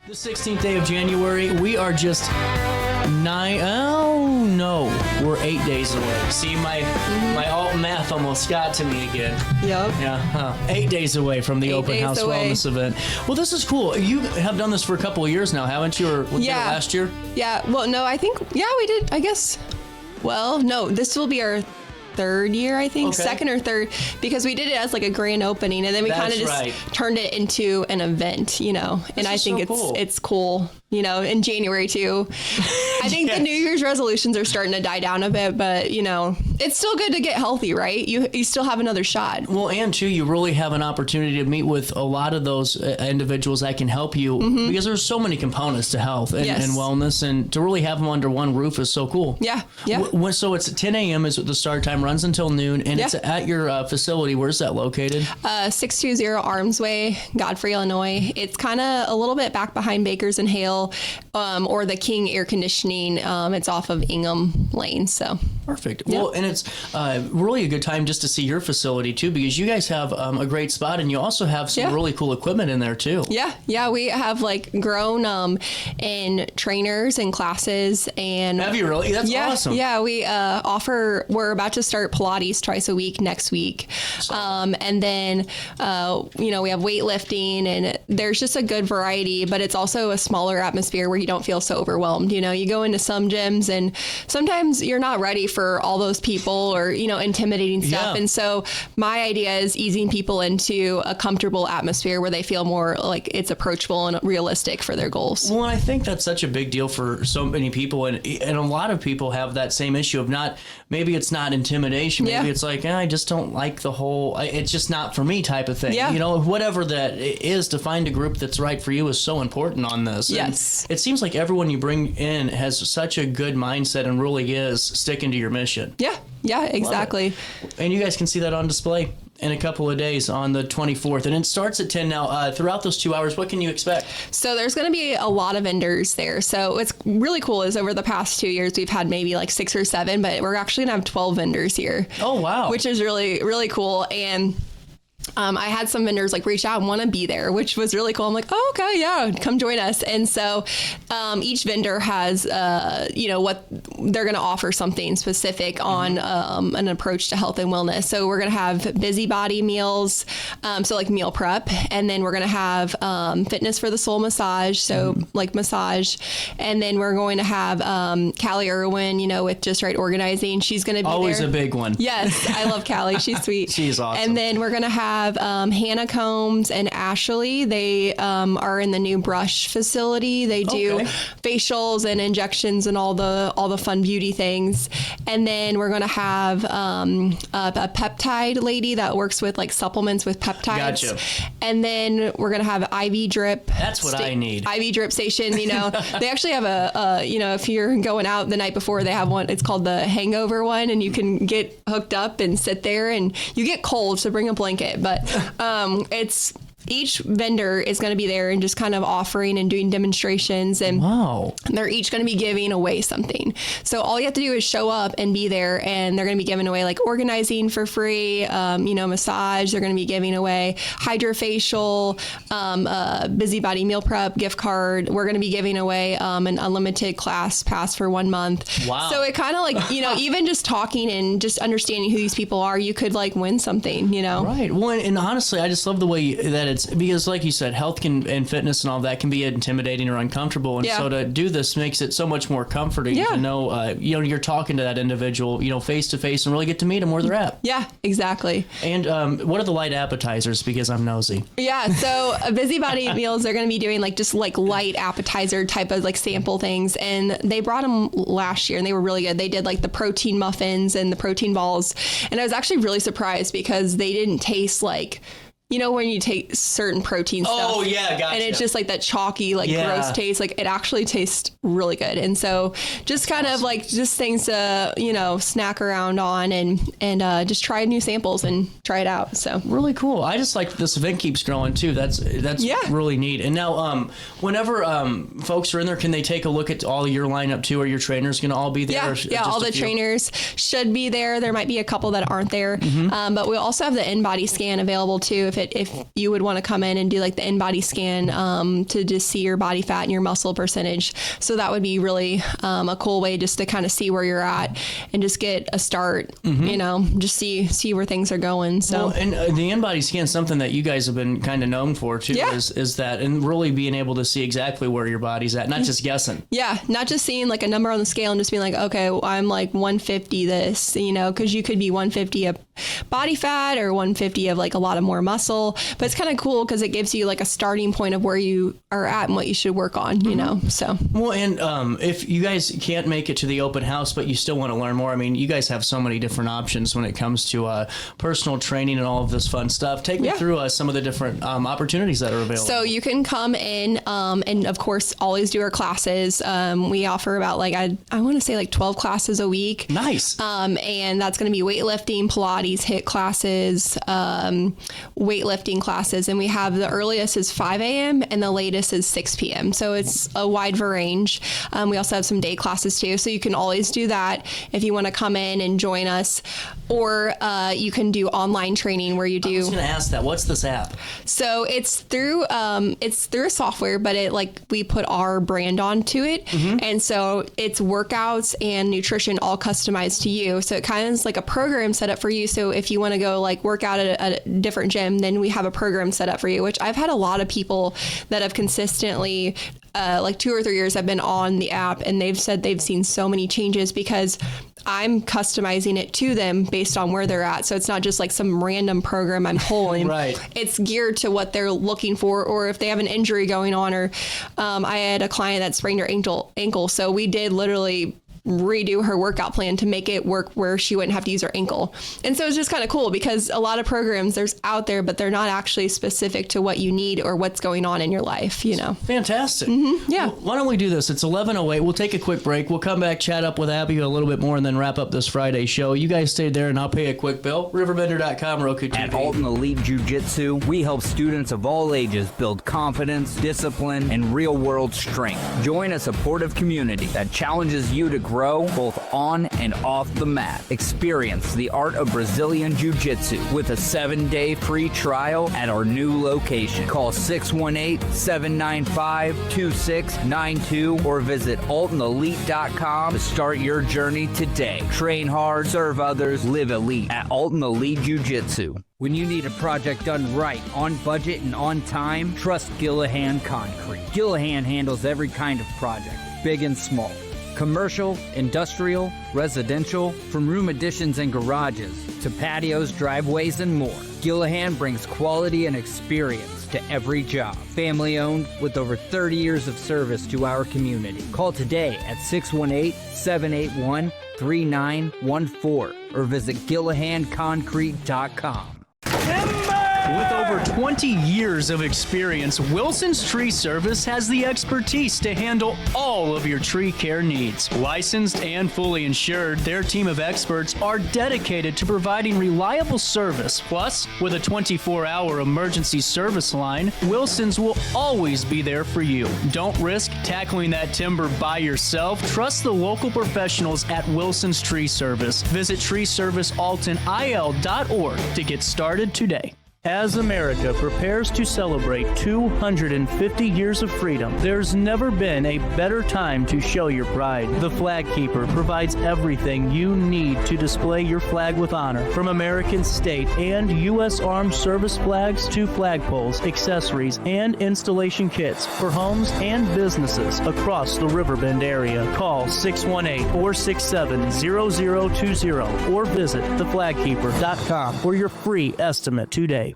The 16th day of January, we are just we're 8 days away. See, my alt math almost got to me again. Yep. Yeah, 8 days away from the open house wellness event. Well, this is cool. You have done this for a couple of years now, haven't you? Or did it last year? Yeah. Well, no, I think, we did, I guess. Well, no, this will be our third year, I think, second or third, because we did it as like a grand opening, and then we kind of just turned it into an event, and I think it's cool, in January too. I think the New Year's resolutions are starting to die down a bit, but it's still good to get healthy, right? You still have another shot. Well, and too, you really have an opportunity to meet with a lot of those individuals that can help you, because there's so many components to health and wellness, and to really have them under one roof is so cool. Yeah. So it's at 10 a.m. is the start time, runs until noon, and it's at your facility. Where's that located? 620 Arms Way, Godfrey, Illinois. It's kind of a little bit back behind Bakers and Hale, or the King Air Conditioning. It's off of Ingham Lane. So perfect. Well, and it's really a good time just to see your facility too, because you guys have a great spot, and you also have some really cool equipment in there too. Yeah. We have grown in trainers and classes, and have you really? That's awesome. Yeah, we're about to start Pilates twice a week next week, and then we have weightlifting, and there's just a good variety, but it's also a smaller atmosphere where you don't feel so overwhelmed. You go into some gyms, and sometimes you're not ready for all those people or intimidating stuff, and so my idea is easing people into a comfortable atmosphere where they feel more like it's approachable and realistic for their goals. Well, I think that's such a big deal for so many people, and a lot of people have that same issue of maybe it's not intimidation, maybe it's like, I just don't like the whole, it's just not for me type of thing. Whatever that is, to find a group that's right for you is so important on this. Yes. And it seems like everyone you bring in has such a good mindset and really is sticking to your mission. Yeah, exactly. And you guys can see that on display in a couple of days on the 24th, and it starts at 10 now. Throughout those 2 hours, what can you expect? So there's going to be a lot of vendors there. So what's really cool is over the past 2 years, we've had maybe 6 or 7, but we're actually going to have 12 vendors here. Oh, wow. Which is really, really cool. And I had some vendors reach out and want to be there, which was really cool. I'm like, oh, okay, yeah, come join us. And so each vendor has, what they're going to offer something specific on an approach to health and wellness. So we're going to have busybody meals, so meal prep, and then we're going to have fitness for the soul massage, so massage, and then we're going to have Callie Irwin, with Just Right Organizing. She's going to be always there. A big one. Yes, I love Callie. She's sweet. She's awesome. And then we're going to have Hannah Combs and Ashley. They are in the new Brush facility. They do facials and injections and all the fun beauty things. And then we're going to have a peptide lady that works with supplements with peptides. Gotcha. And then we're going to have IV drip. That's what I need. IV drip station. They actually have if you're going out the night before, they have one. It's called the hangover one, and you can get hooked up and sit there, and you get cold, so bring a blanket. But it's each vendor is going to be there and just kind of offering and doing demonstrations, and they're each going to be giving away something. So all you have to do is show up and be there, and they're going to be giving away organizing for free, massage. They're going to be giving away hydrofacial, busybody meal prep gift card. We're going to be giving away an unlimited class pass for 1 month. Wow. So it kind of even just talking and just understanding who these people are, you could win something, Right. Well, and honestly, I just love the way that it's, because like you said, health and fitness and all that can be intimidating or uncomfortable. And so to do this makes it so much more comforting to know, you're talking to that individual, face to face, and really get to meet them where they're at. Yeah, exactly. And what are the light appetizers? Because I'm nosy. Yeah. So busybody meals, they're going to be doing just light appetizer type of sample things. And they brought them last year and they were really good. They did the protein muffins and the protein balls. And I was actually really surprised because they didn't taste when you take certain protein stuff. Oh, yeah, gotcha. And it's just that chalky, gross taste. It actually tastes really good. And so just kind of just things to, snack around on and just try new samples and try it out. So really cool. I just like this event keeps growing too. That's really neat. And now, whenever folks are in there, can they take a look at all your lineup too? Are your trainers going to all be there? Yeah, all the trainers should be there. There might be a couple that aren't there. But we also have the in-body scan available too. If if you would want to come in and do like the in-body scan to just see your body fat and your muscle percentage. So that would be really a cool way just to kind of see where you're at and just get a start, just see where things are going. So, well, and the in-body scan is something that you guys have been kind of known for too, is that, and really being able to see exactly where your body's at, not just guessing. Yeah. Not just seeing like a number on the scale and just being like, okay, well, I'm like 150 this, because you could be 150 of body fat or 150 of like a lot of more muscle, but it's kind of cool because it gives you like a starting point of where you are at and what you should work on, so. Well, and if you guys can't make it to the open house, but you still want to learn more, I mean, you guys have so many different options when it comes to personal training and all of this fun stuff. Take me through some of the different opportunities that are available. So you can come in and of course always do our classes. We offer about like, I want to say like 12 classes a week. Nice. And that's going to be weightlifting, Pilates, HIIT classes, weightlifting classes. And we have the earliest is 5 a.m. and the latest is 6 p.m. So it's a wide range. We also have some day classes too. So you can always do that if you want to come in and join us, or you can do online training where you do. I was going to ask that. What's this app? So it's through a software, but we put our brand onto it. Mm-hmm. And so it's workouts and nutrition all customized to you. So it kind of is like a program set up for you. So if you want to go like work out at a different gym, then we have a program set up for you, which I've had a lot of people that have consistently like 2 or 3 years have been on the app, and they've said they've seen so many changes because I'm customizing it to them based on where they're at. So it's not just like some random program I'm pulling. Right. It's geared to what they're looking for, or if they have an injury going on, or I had a client that sprained her ankle. So we did literally redo her workout plan to make it work where she wouldn't have to use her ankle. And so it's just kind of cool because a lot of programs there's out there, but they're not actually specific to what you need or what's going on in your life, Fantastic. Mm-hmm. Yeah. Well, why don't we do this? It's 11:08. We'll take a quick break. We'll come back, chat up with Abby a little bit more, and then wrap up this Friday show. You guys stay there and I'll pay a quick bill. RiverBender.com, Roku TV. At Alton Elite Jiu-Jitsu, we help students of all ages build confidence, discipline, and real-world strength. Join a supportive community that challenges you to grow both on and off the mat. Experience the art of Brazilian Jiu-Jitsu with a 7-day free trial at our new location. Call 618-795-2692 or visit AltonElite.com to start your journey today. Train hard, serve others, live elite at Alton Elite Jiu-Jitsu. When you need a project done right, on budget, and on time, trust Gillahan Concrete. Gillahan handles every kind of project, big and small. Commercial, industrial, residential, from room additions and garages to patios, driveways, and more. Gillahan brings quality and experience to every job. Family owned with over 30 years of service to our community. Call today at 618-781-3914 or visit GillahanConcrete.com. With over 20 years of experience, Wilson's Tree Service has the expertise to handle all of your tree care needs. Licensed and fully insured, their team of experts are dedicated to providing reliable service. Plus, with a 24-hour emergency service line, Wilson's will always be there for you. Don't risk tackling that timber by yourself. Trust the local professionals at Wilson's Tree Service. Visit treeservicealtonil.org to get started today. As America prepares to celebrate 250 years of freedom, there's never been a better time to show your pride. The Flag Keeper provides everything you need to display your flag with honor, from American state and U.S. Armed Service flags to flagpoles, accessories, and installation kits for homes and businesses across the Riverbend area. Call 618-467-0020 or visit theflagkeeper.com for your free estimate today.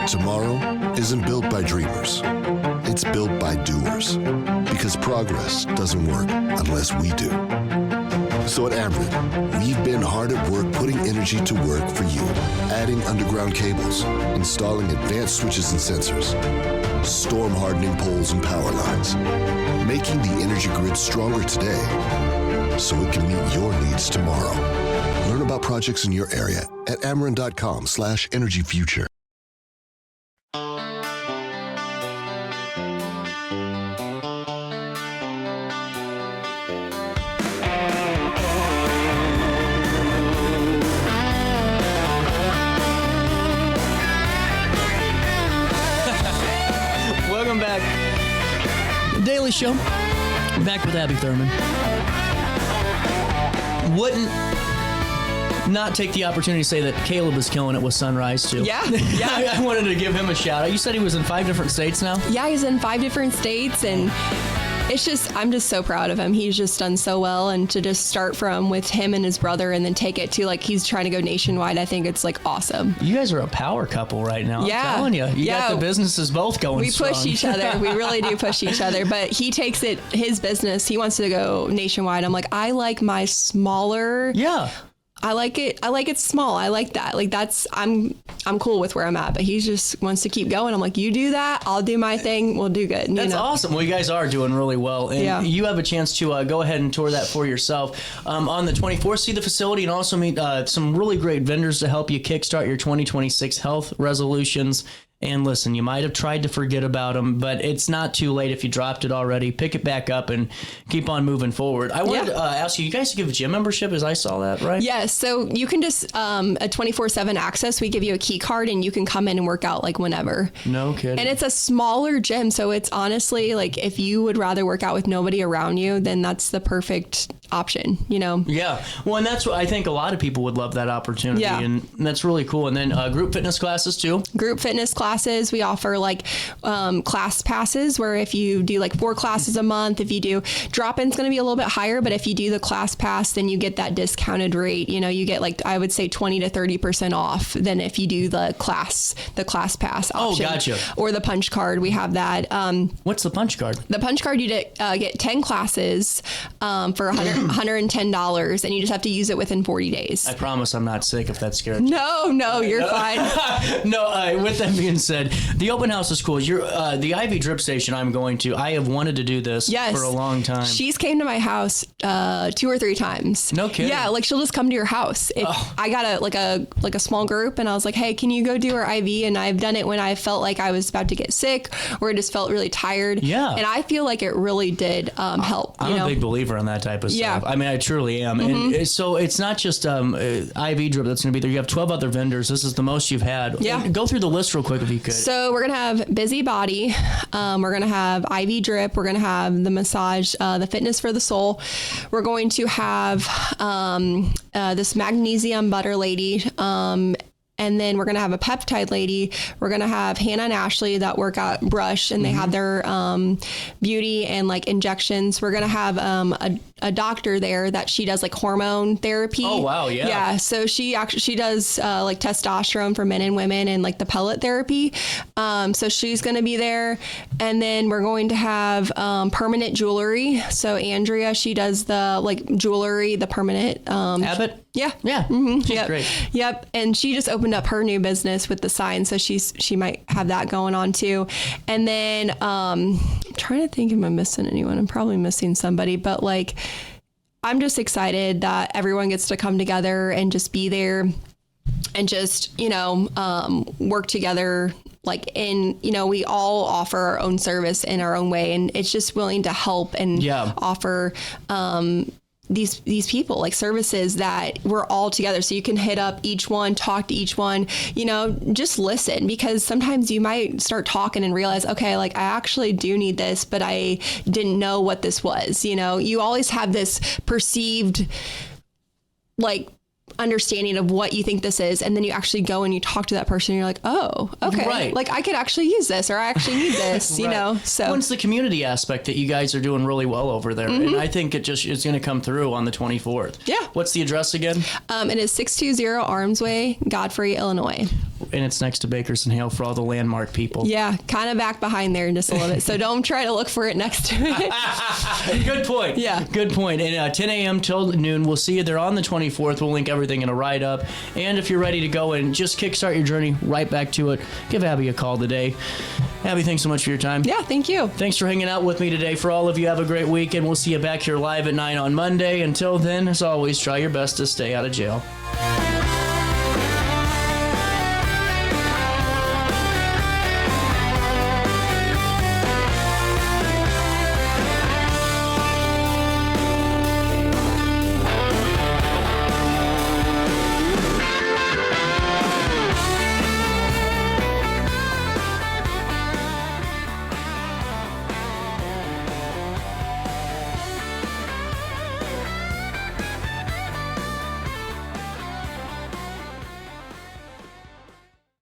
Tomorrow isn't built by dreamers. It's built by doers. Because progress doesn't work unless we do. So at Ameren, we've been hard at work putting energy to work for you. Adding underground cables, installing advanced switches and sensors, storm hardening poles and power lines, making the energy grid stronger today so it can meet your needs tomorrow. Learn about projects in your area at Ameren.com/energyfuture. Daily Show. Back with Abby Thurmann. Wouldn't not take the opportunity to say that Caleb is killing it with Sunrise, too. Yeah. I wanted to give him a shout out. You said he was in 5 different states now? Yeah, he's in 5 different states, and I'm just so proud of him. He's just done so well, and to just start from with him and his brother and then take it to, like, he's trying to go nationwide, I think it's, like, awesome. You guys are a power couple right now. Yeah. I'm telling you. You got the businesses both going We strong. push each other. We really do push each other, but he takes it, his business, he wants to go nationwide. I'm like, I like my smaller. Yeah. I like it small. I like that. Like I'm cool with where I'm at, but he just wants to keep going. I'm like, you do that, I'll do my thing, we'll do good. That's awesome. Well, you guys are doing really well. And you have a chance to go ahead and tour that for yourself. On the 24th, see the facility and also meet some really great vendors to help you kickstart your 2026 health resolutions. And listen, you might have tried to forget about them, but it's not too late if you dropped it already. Pick it back up and keep on moving forward. I wanted to ask you guys give a gym membership, as I saw that, right? Yes. So you can just, a 24/7 access. We give you a key card and you can come in and work out like whenever. No kidding. And it's a smaller gym. So it's honestly like if you would rather work out with nobody around you, then that's the perfect option, Yeah. Well, and that's what I think a lot of people would love that opportunity. Yeah. And that's really cool. And then group fitness classes too. Group fitness classes. We offer like class passes where if you do like 4 classes a month, if you do drop-in's going to be a little bit higher, but if you do the class pass, then you get that discounted rate. You get like, I would say 20 to 30% off than if you do the class pass option. Oh, gotcha. Or the punch card. We have that. What's the punch card? The punch card, you get 10 classes for $110, and you just have to use it within 40 days. I promise I'm not sick if that scares you. No, you're fine. No, with that being said, the open house is cool. The IV drip station I have wanted to do this for a long time. She's came to my house 2 or 3 times. No kidding. Yeah, like she'll just come to your house. I got a small group, and I was like, hey, can you go do her IV? And I've done it when I felt like I was about to get sick or I just felt really tired. Yeah. And I feel like it really did help. I'm a big believer in that type of stuff. Yeah. I mean, I truly am. Mm-hmm. And so it's not just IV drip that's going to be there. You have 12 other vendors. This is the most you've had. Yeah. And go through the list real quick if you could. So we're going to have Busy Body. We're going to have IV drip. We're going to have the massage, the fitness for the soul. We're going to have this magnesium butter lady. And then we're going to have a peptide lady. We're going to have Hannah and Ashley that work at Brush, and they have their beauty and like injections. We're going to have a doctor there that she does like hormone therapy. Oh, wow. Yeah. Yeah. So she does like testosterone for men and women and like the pellet therapy. So she's going to be there. And then we're going to have permanent jewelry. So Andrea, she does the like jewelry, the permanent. Abbott? Yeah. Yeah. Mm-hmm. She's Yep. great. Yep. And she just opened up her new business with the sign. So she might have that going on too. And then I'm trying to think, am I missing anyone? I'm probably missing somebody, but like, I'm just excited that everyone gets to come together and just be there and just, work together. Like we all offer our own service in our own way, and it's just willing to help and offer, these people like services that we're all together. So you can hit up each one, talk to each one, just listen, because sometimes you might start talking and realize, okay, like I actually do need this, but I didn't know what this was. You always have this perceived like understanding of what you think this is, and then you actually go and you talk to that person and you're like, oh, okay, right. Like I could actually use this, or I actually need this. Right. So well, it's the community aspect that you guys are doing really well over there, and I think it's going to come through on the 24th. Yeah. What's the address again? It is 620 Arms Way, Godfrey, Illinois. And it's next to Baker's and Hale for all the landmark people. Yeah, kind of back behind there just a little bit. So don't try to look for it next to it. Good point. Yeah. Good point. And 10 a.m. till noon, we'll see you there on the 24th. We'll link everything in a write-up. And if you're ready to go and just kickstart your journey right back to it, give Abby a call today. Abby, thanks so much for your time. Yeah, thank you. Thanks for hanging out with me today. For all of you, have a great weekend. We'll see you back here live at 9 on Monday. Until then, as always, try your best to stay out of jail.